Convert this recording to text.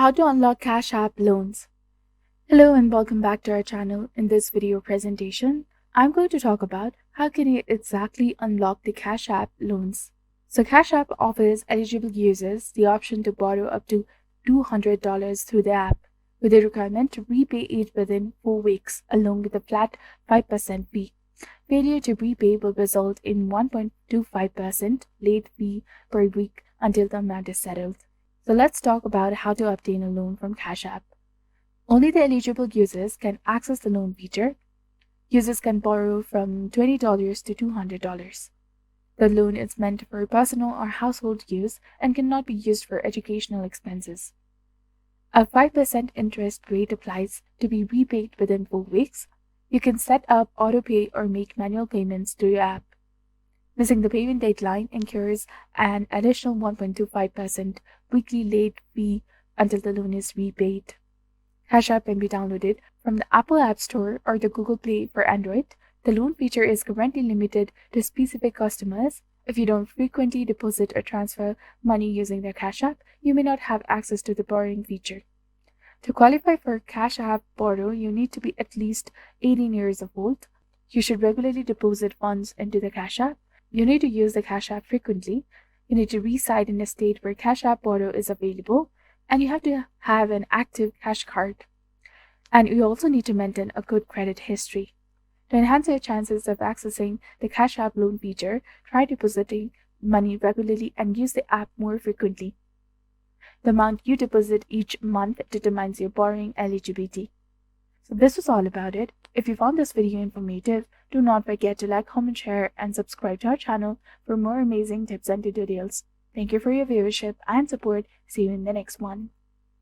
How to unlock Cash App loans. Hello and welcome back to our channel. In this video presentation, I'm going to talk about how can you exactly unlock the Cash App loans. So Cash App offers eligible users the option to borrow up to $200 through the app, with a requirement to repay it within 4 weeks, along with a flat 5% fee. Failure to repay will result in 1.25% late fee per week until the amount is settled. So let's talk about how to obtain a loan from Cash App. Only the eligible users can access the loan feature. Users can borrow from $20 to $200. The loan is meant for personal or household use and cannot be used for educational expenses. A 5% interest rate applies to be repaid within 4 weeks. You can set up autopay or make manual payments through your app. Missing the payment deadline incurs an additional 1.25% weekly late fee until the loan is repaid. Cash App can be downloaded from the Apple App Store or the Google Play for Android. The loan feature is currently limited to specific customers. If you don't frequently deposit or transfer money using their Cash App, you may not have access to the borrowing feature. To qualify for Cash App Borrow, you need to be at least 18 years old. You should regularly deposit funds into the Cash App. You need to use the Cash App frequently. You need to reside in a state where Cash App Borrow is available, and you have to have an active cash card. And you also need to maintain a good credit history. To enhance your chances of accessing the Cash App loan feature, try depositing money regularly and use the app more frequently. The amount you deposit each month determines your borrowing eligibility. So this was all about it. If you found this video informative, do not forget to like, comment, share, and subscribe to our channel for more amazing tips and tutorials. Thank you for your viewership and support. See you in the next one.